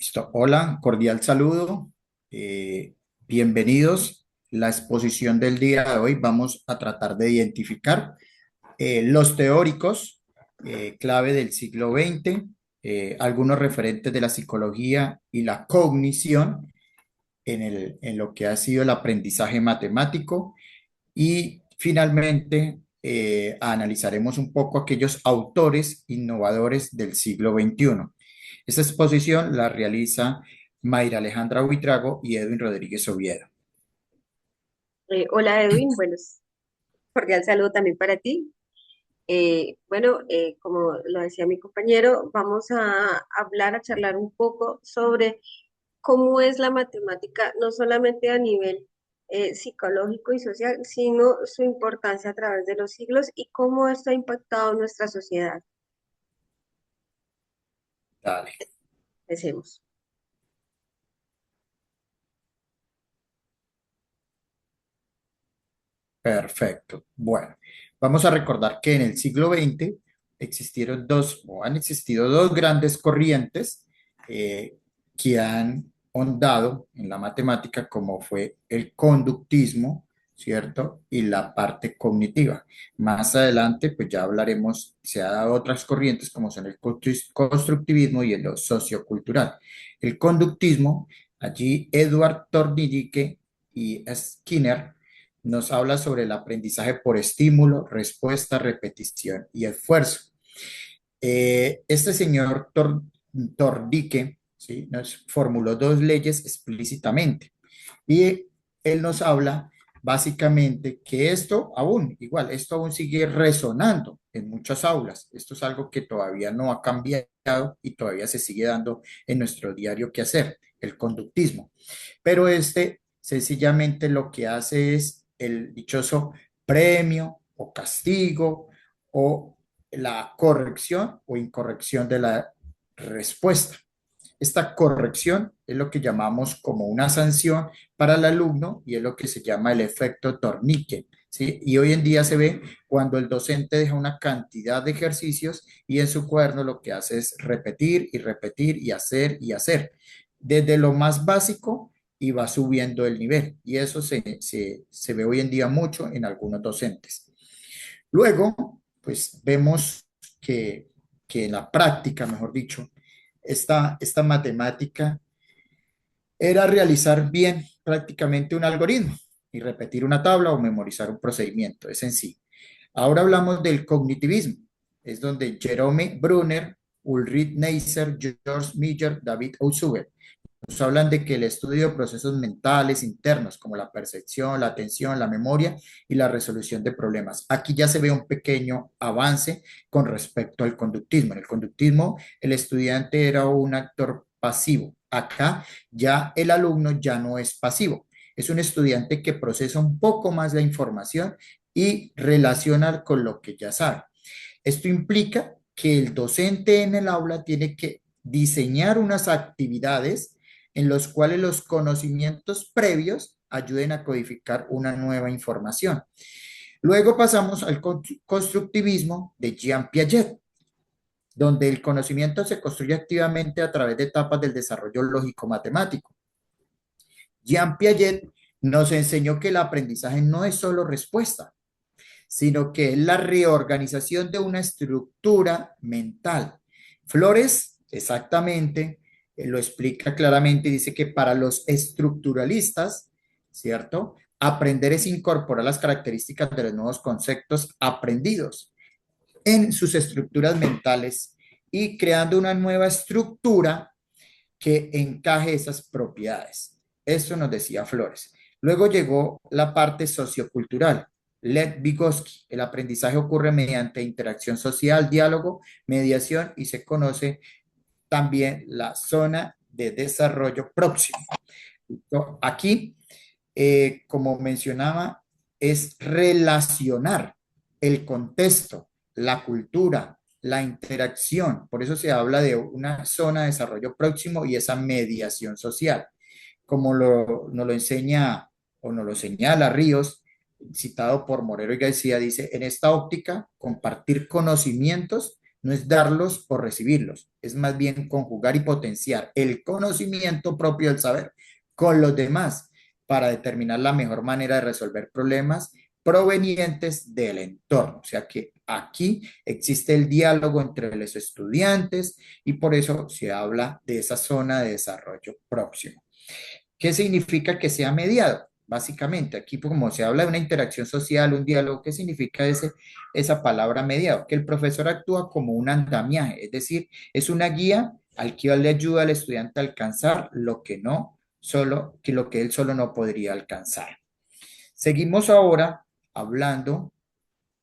Listo. Hola, cordial saludo. Eh, Bienvenidos. La exposición del día de hoy vamos a tratar de identificar los teóricos clave del siglo XX, algunos referentes de la psicología y la cognición en lo que ha sido el aprendizaje matemático y finalmente analizaremos un poco aquellos autores innovadores del siglo XXI. Esta exposición la realiza Mayra Alejandra Buitrago y Edwin Rodríguez Oviedo. Hola Edwin, cordial saludo también para ti. Como lo decía mi compañero, vamos a hablar, a charlar un poco sobre cómo es la matemática, no solamente a nivel psicológico y social, sino su importancia a través de los siglos y cómo esto ha impactado nuestra sociedad. Dale, Empecemos. perfecto. Bueno, vamos a recordar que en el siglo XX existieron dos, o han existido dos grandes corrientes que han ondado en la matemática, como fue el conductismo, ¿cierto? Y la parte cognitiva. Más adelante, pues ya hablaremos, se ha dado otras corrientes como son el constructivismo y el sociocultural. El conductismo, allí Edward Thorndike y Skinner nos habla sobre el aprendizaje por estímulo, respuesta, repetición y esfuerzo. Este señor Tordique, ¿sí?, nos formuló dos leyes explícitamente y él nos habla básicamente que esto aún, igual, esto aún sigue resonando en muchas aulas. Esto es algo que todavía no ha cambiado y todavía se sigue dando en nuestro diario quehacer, el conductismo. Pero este sencillamente lo que hace es el dichoso premio o castigo o la corrección o incorrección de la respuesta. Esta corrección es lo que llamamos como una sanción para el alumno y es lo que se llama el efecto tornique, ¿sí? Y hoy en día se ve cuando el docente deja una cantidad de ejercicios y en su cuaderno lo que hace es repetir y repetir y hacer y hacer, desde lo más básico y va subiendo el nivel. Y eso se ve hoy en día mucho en algunos docentes. Luego, pues vemos que en la práctica, mejor dicho, esta matemática era realizar bien prácticamente un algoritmo y repetir una tabla o memorizar un procedimiento, es en sí. Ahora hablamos del cognitivismo, es donde Jerome Brunner, Ulrich Neisser, George Miller, David Ausubel nos hablan de que el estudio de procesos mentales internos como la percepción, la atención, la memoria y la resolución de problemas. Aquí ya se ve un pequeño avance con respecto al conductismo. En el conductismo, el estudiante era un actor pasivo. Acá ya el alumno ya no es pasivo. Es un estudiante que procesa un poco más la información y relaciona con lo que ya sabe. Esto implica que el docente en el aula tiene que diseñar unas actividades en los cuales los conocimientos previos ayuden a codificar una nueva información. Luego pasamos al constructivismo de Jean Piaget, donde el conocimiento se construye activamente a través de etapas del desarrollo lógico-matemático. Jean Piaget nos enseñó que el aprendizaje no es solo respuesta, sino que es la reorganización de una estructura mental. Flores, exactamente, lo explica claramente y dice que para los estructuralistas, ¿cierto? Aprender es incorporar las características de los nuevos conceptos aprendidos en sus estructuras mentales y creando una nueva estructura que encaje esas propiedades. Eso nos decía Flores. Luego llegó la parte sociocultural. Lev Vygotsky, el aprendizaje ocurre mediante interacción social, diálogo, mediación y se conoce también la zona de desarrollo próximo. Aquí, como mencionaba, es relacionar el contexto, la cultura, la interacción. Por eso se habla de una zona de desarrollo próximo y esa mediación social, como nos lo enseña o nos lo señala Ríos, citado por Morero y García, dice, en esta óptica, compartir conocimientos no es darlos o recibirlos, es más bien conjugar y potenciar el conocimiento propio del saber con los demás para determinar la mejor manera de resolver problemas provenientes del entorno. O sea que aquí existe el diálogo entre los estudiantes y por eso se habla de esa zona de desarrollo próximo. ¿Qué significa que sea mediado? Básicamente, aquí como se habla de una interacción social, un diálogo, ¿qué significa esa palabra mediado? Que el profesor actúa como un andamiaje, es decir, es una guía al que le ayuda al estudiante a alcanzar lo que no, solo, que lo que él solo no podría alcanzar. Seguimos ahora hablando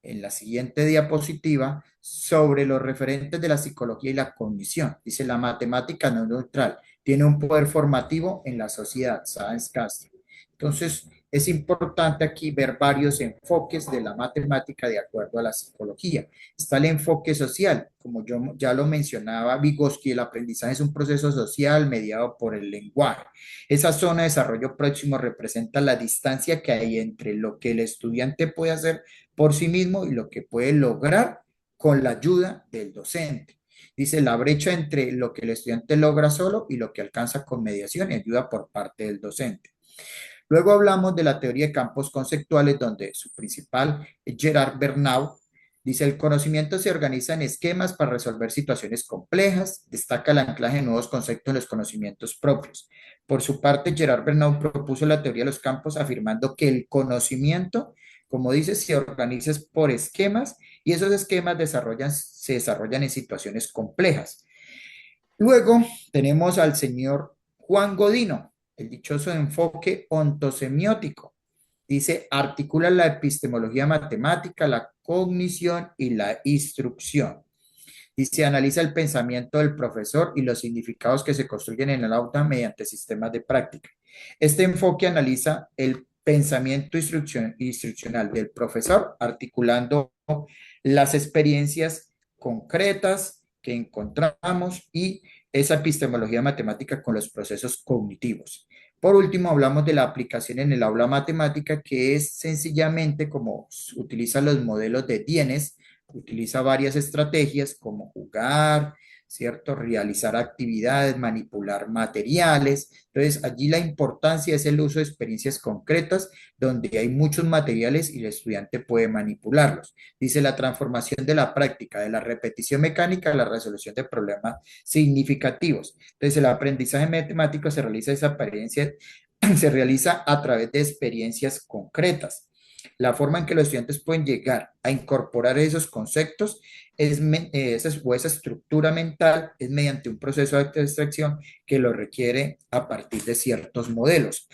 en la siguiente diapositiva sobre los referentes de la psicología y la cognición. Dice, la matemática no neutral tiene un poder formativo en la sociedad, Sáenz Castro. Entonces, es importante aquí ver varios enfoques de la matemática de acuerdo a la psicología. Está el enfoque social, como yo ya lo mencionaba Vygotsky, el aprendizaje es un proceso social mediado por el lenguaje. Esa zona de desarrollo próximo representa la distancia que hay entre lo que el estudiante puede hacer por sí mismo y lo que puede lograr con la ayuda del docente. Dice la brecha entre lo que el estudiante logra solo y lo que alcanza con mediación y ayuda por parte del docente. Luego hablamos de la teoría de campos conceptuales, donde su principal es Gerard Bernau. Dice, el conocimiento se organiza en esquemas para resolver situaciones complejas, destaca el anclaje de nuevos conceptos en los conocimientos propios. Por su parte, Gerard Bernau propuso la teoría de los campos afirmando que el conocimiento, como dice, se organiza por esquemas y esos esquemas se desarrollan en situaciones complejas. Luego tenemos al señor Juan Godino, el dichoso enfoque ontosemiótico. Dice, articula la epistemología matemática, la cognición y la instrucción. Dice, analiza el pensamiento del profesor y los significados que se construyen en el aula mediante sistemas de práctica. Este enfoque analiza el pensamiento instruccional del profesor, articulando las experiencias concretas que encontramos y esa epistemología matemática con los procesos cognitivos. Por último, hablamos de la aplicación en el aula matemática, que es sencillamente como utiliza los modelos de Dienes, utiliza varias estrategias como jugar, ¿cierto? Realizar actividades, manipular materiales. Entonces, allí la importancia es el uso de experiencias concretas donde hay muchos materiales y el estudiante puede manipularlos. Dice la transformación de la práctica, de la repetición mecánica a la resolución de problemas significativos. Entonces, el aprendizaje matemático se realiza esa experiencia, se realiza a través de experiencias concretas. La forma en que los estudiantes pueden llegar a incorporar esos conceptos o esa estructura mental es mediante un proceso de extracción que lo requiere a partir de ciertos modelos.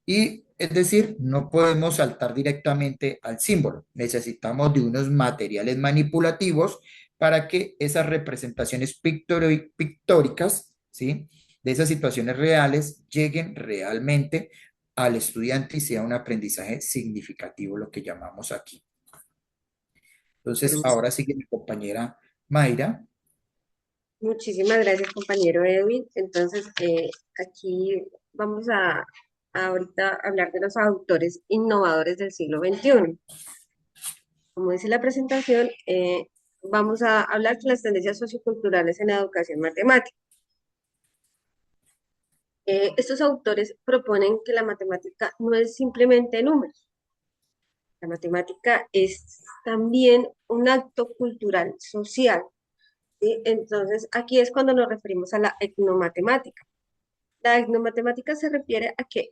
Y es decir, no podemos saltar directamente al símbolo. Necesitamos de unos materiales manipulativos para que esas representaciones pictóricas, ¿sí? De esas situaciones reales lleguen realmente al estudiante y sea un aprendizaje significativo, lo que llamamos aquí. Entonces, Bueno, ahora sigue mi compañera Mayra. muchísimas gracias, compañero Edwin. Entonces, aquí vamos a ahorita hablar de los autores innovadores del siglo XXI. Como dice la presentación, vamos a hablar de las tendencias socioculturales en la educación matemática. Estos autores proponen que la matemática no es simplemente números. La matemática es también un acto cultural, social. ¿Sí? Entonces, aquí es cuando nos referimos a la etnomatemática. La etnomatemática se refiere a que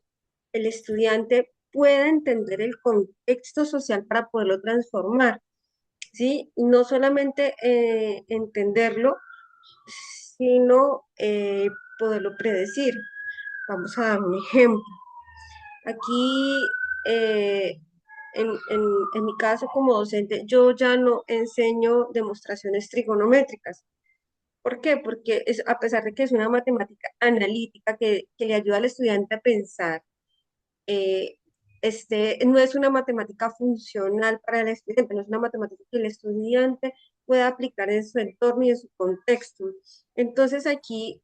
el estudiante pueda entender el contexto social para poderlo transformar, ¿sí? No solamente entenderlo, sino poderlo predecir. Vamos a dar un ejemplo. Aquí, eh, en mi caso como docente, yo ya no enseño demostraciones trigonométricas. ¿Por qué? Porque a pesar de que es una matemática analítica que le ayuda al estudiante a pensar, eh, no es una matemática funcional para el estudiante, no es una matemática que el estudiante pueda aplicar en su entorno y en su contexto. Entonces aquí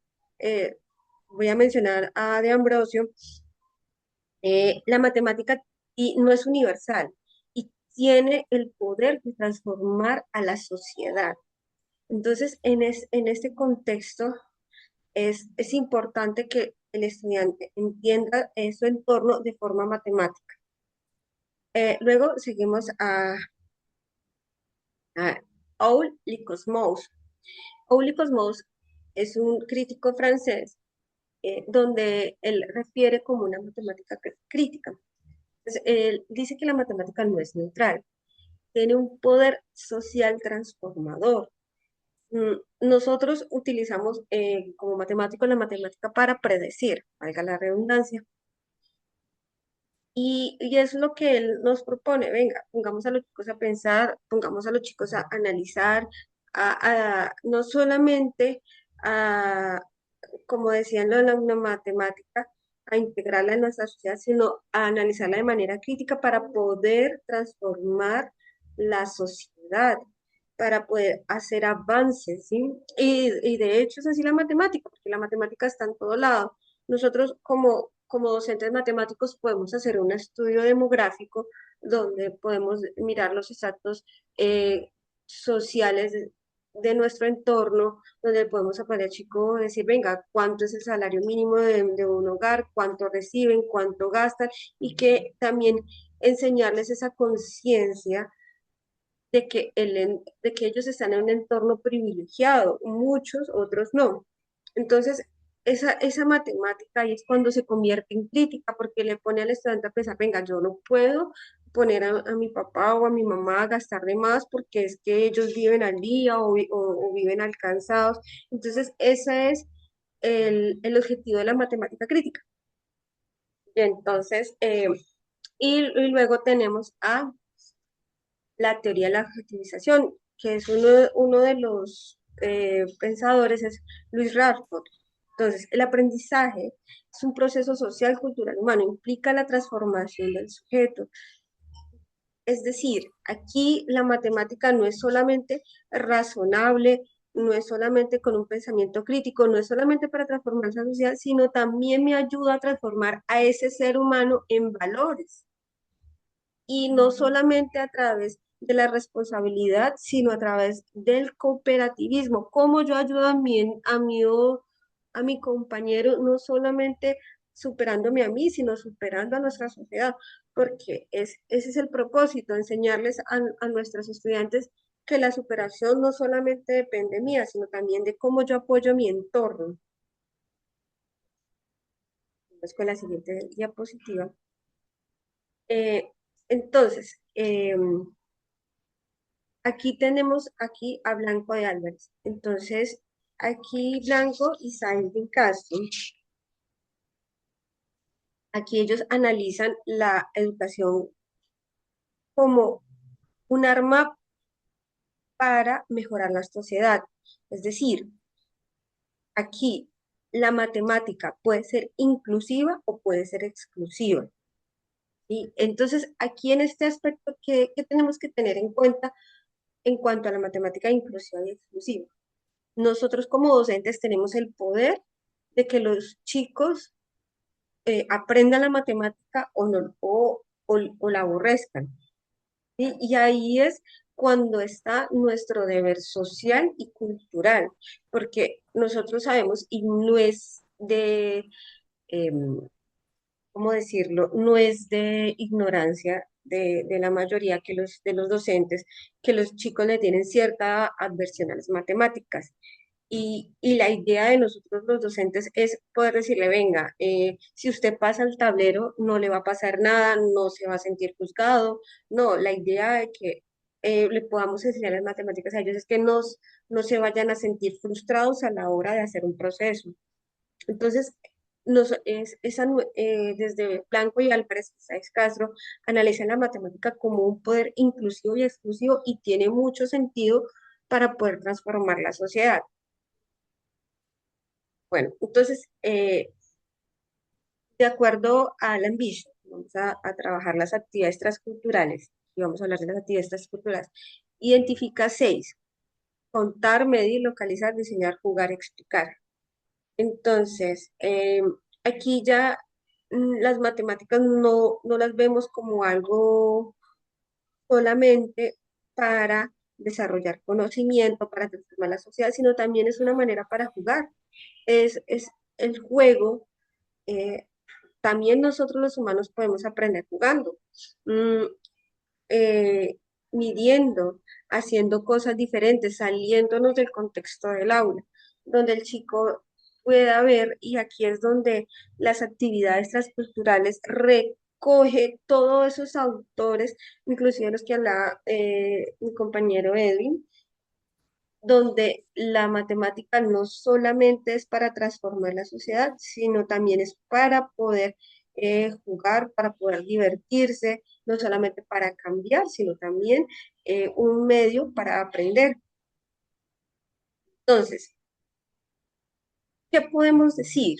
voy a mencionar a De Ambrosio. La matemática no es universal y tiene el poder de transformar a la sociedad. Entonces, en este contexto es importante que el estudiante entienda su entorno de forma matemática. Luego seguimos a Paul Cosmos. Paul Cosmos es un crítico francés donde él refiere como una matemática crítica. Entonces, él dice que la matemática no es neutral, tiene un poder social transformador. Nosotros utilizamos como matemáticos la matemática para predecir, valga la redundancia, y es lo que él nos propone. Venga, pongamos a los chicos a pensar, pongamos a los chicos a analizar, no solamente a, como decían lo de la matemática, a integrarla en nuestra sociedad, sino a analizarla de manera crítica para poder transformar la sociedad, para poder hacer avances, ¿sí? Y de hecho es así la matemática, porque la matemática está en todo lado. Nosotros como docentes matemáticos podemos hacer un estudio demográfico donde podemos mirar los exactos sociales de nuestro entorno, donde podemos aprender al chico decir, venga, cuánto es el salario mínimo de un hogar, cuánto reciben, cuánto gastan, y que también enseñarles esa conciencia de que ellos están en un entorno privilegiado, muchos, otros no. Entonces, esa matemática ahí es cuando se convierte en crítica, porque le pone al estudiante a pensar, venga, yo no puedo poner a mi papá o a mi mamá a gastar de más porque es que ellos viven al día o viven alcanzados. Entonces, ese es el objetivo de la matemática crítica. Y entonces, y luego tenemos a la teoría de la objetivización, que es uno de los pensadores, es Luis Radford. Entonces, el aprendizaje es un proceso social, cultural, humano, implica la transformación del sujeto. Es decir, aquí la matemática no es solamente razonable, no es solamente con un pensamiento crítico, no es solamente para transformar la sociedad, sino también me ayuda a transformar a ese ser humano en valores y no solamente a través de la responsabilidad, sino a través del cooperativismo. Cómo yo ayudo a mi compañero, no solamente superándome a mí, sino superando a nuestra sociedad, porque ese es el propósito, enseñarles a nuestros estudiantes que la superación no solamente depende mía, sino también de cómo yo apoyo mi entorno. Vamos con la siguiente diapositiva. Eh, entonces, aquí tenemos aquí a Blanco de Álvarez. Entonces, aquí Blanco y Sainz de Castro, aquí ellos analizan la educación como un arma para mejorar la sociedad. Es decir, aquí la matemática puede ser inclusiva o puede ser exclusiva. ¿Sí? Entonces, aquí en este aspecto, ¿qué tenemos que tener en cuenta en cuanto a la matemática inclusiva y exclusiva? Nosotros como docentes tenemos el poder de que los chicos aprendan la matemática o, no, o la aborrezcan. ¿Sí? Y ahí es cuando está nuestro deber social y cultural, porque nosotros sabemos y no es de, ¿cómo decirlo? No es de ignorancia de la mayoría de los docentes que los chicos le tienen cierta adversión a las matemáticas. Y la idea de nosotros los docentes es poder decirle, venga, si usted pasa el tablero, no le va a pasar nada, no se va a sentir juzgado. No, la idea de que le podamos enseñar las matemáticas a ellos es que no se vayan a sentir frustrados a la hora de hacer un proceso. Entonces, desde Blanco y Álvarez Sáenz Castro analizan la matemática como un poder inclusivo y exclusivo y tiene mucho sentido para poder transformar la sociedad. Bueno, entonces, de acuerdo a Alan Bishop, vamos a trabajar las actividades transculturales y vamos a hablar de las actividades transculturales. Identifica 6: contar, medir, localizar, diseñar, jugar, explicar. Entonces, aquí ya las matemáticas no las vemos como algo solamente para desarrollar conocimiento, para transformar la sociedad, sino también es una manera para jugar. Es el juego. eh, También nosotros los humanos podemos aprender jugando, mm, eh, midiendo, haciendo cosas diferentes, saliéndonos del contexto del aula, donde el chico pueda ver, y aquí es donde las actividades transculturales recoge todos esos autores, inclusive los que hablaba mi compañero Edwin, donde la matemática no solamente es para transformar la sociedad, sino también es para poder jugar, para poder divertirse, no solamente para cambiar, sino también un medio para aprender. Entonces, ¿qué podemos decir?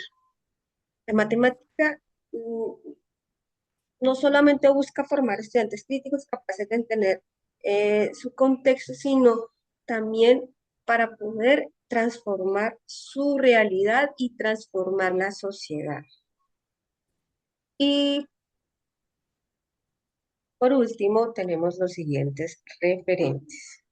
La matemática no solamente busca formar estudiantes críticos capaces de entender su contexto, sino también para poder transformar su realidad y transformar la sociedad. Y por último, tenemos los siguientes referentes.